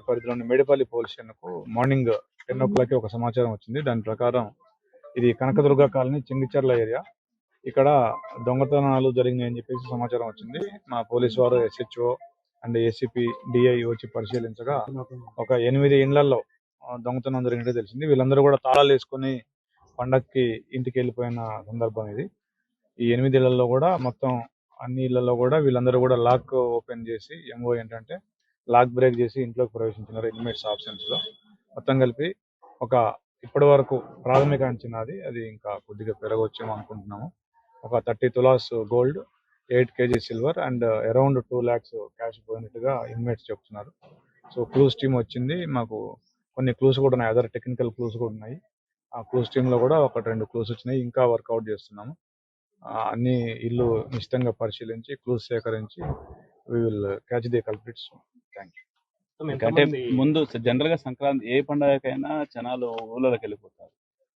పరిధిలోని మేడిపల్లి పోలీస్ స్టేషన్కు morning 10 o'clock ఒక సమాచారం వచ్చింది. దాని ప్రకారం ఇది కనకదుర్గ కాలనీ చెంగిచెర్ల ఏరియా. ఇక్కడ దొంగతనాలు జరిగినాయని చెప్పేసి సమాచారం వచ్చింది. మా పోలీసు వారు SHO అండ్ ACP DI వచ్చి పరిశీలించగా ఒక 8 ఇండ్లలో దొంగతనం జరిగినట్టు తెలిసింది. వీళ్ళందరూ కూడా తాళాలు వేసుకొని పండక్కి ఇంటికి వెళ్ళిపోయిన సందర్భం ఇది. ఈ 8 ఇళ్లలో కూడా మొత్తం అన్ని ఇళ్లలో కూడా వీళ్ళందరూ కూడా లాక్ ఓపెన్ చేసి MO ఏంటంటే లాక్ బ్రేక్ చేసి ఇంట్లోకి ప్రవేశించినారు ఇన్మేట్స్ ఆబ్సెన్స్ లో. మొత్తం కలిపి ఒక ఇప్పటి వరకు ప్రాథమిక అంచనా అది ఇంకా కొద్దిగా పెరగవచ్చేమో అనుకుంటున్నాము. ఒక 30 తులాస్ gold, 8 kg silver and around 2 lakhs cash పోయినట్టుగా ఇన్మేట్స్ చెప్తున్నారు. సో క్లూస్ టీమ్ వచ్చింది. మాకు కొన్ని క్లూస్ కూడా ఉన్నాయి, అదర్ టెక్నికల్ క్లూస్ కూడా ఉన్నాయి. ఆ క్లూస్ టీమ్ లో కూడా 1-2 క్లూస్ వచ్చినాయి. ఇంకా వర్కౌట్ చేస్తున్నాము. అన్ని ఇల్లు నిశ్చితంగా పరిశీలించి క్లూస్ సేకరించి we will catch the culprits. Thank you. అంటే ముందు జనరల్ గా సంక్రాంతి ఏ పండుగకైనా జనాలు ఊళ్ళలోకి వెళ్ళిపోతారు.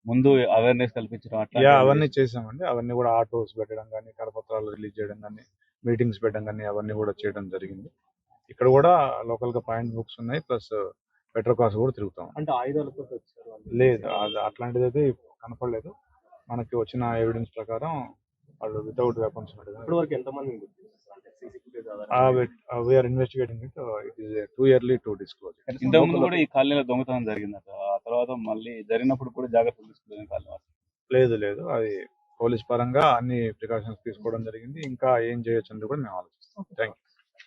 ముందు అవేర్నెస్ కల్పించడం అట్లా అవన్నీ చేసామండి. అవన్నీ కూడా ఆటోస్ పెట్టడం కానీ, కరపత్రాలు రిలీజ్ చేయడం కానీ, మీటింగ్స్ పెట్టడం కానీ అవన్నీ కూడా చేయడం జరిగింది. ఇక్కడ కూడా లోకల్ గా పాయింట్ బుక్స్ ఉన్నాయి, ప్లస్ పెట్రోల్ కార్స్ కూడా తిరుగుతాం. అంటే ఆయుధాలతో లేదు, అట్లాంటిది అయితే కనపడలేదు. మనకి వచ్చిన ఎవిడెన్స్ ప్రకారం వాళ్ళు వితౌట్ వెపన్స్ ఇప్పటివరకు ఎంతమంది we are investigating it. It is too early to disclose. ఇంతకు ముందు కూడా ఈ కాలనీలో దొంగతనం జరిగిందట. ఆ తర్వాత మళ్ళీ జరిగినప్పుడు కూడా జాగ్రత్తలు తీసుకోవడం కాలనీ లేదు, అది పోలీస్ పరంగా అన్ని ప్రికాషన్స్ తీసుకోవడం జరిగింది. ఇంకా ఏం చేయొచ్చు అని కూడా మేము ఆలోచిస్తాం. Thank you.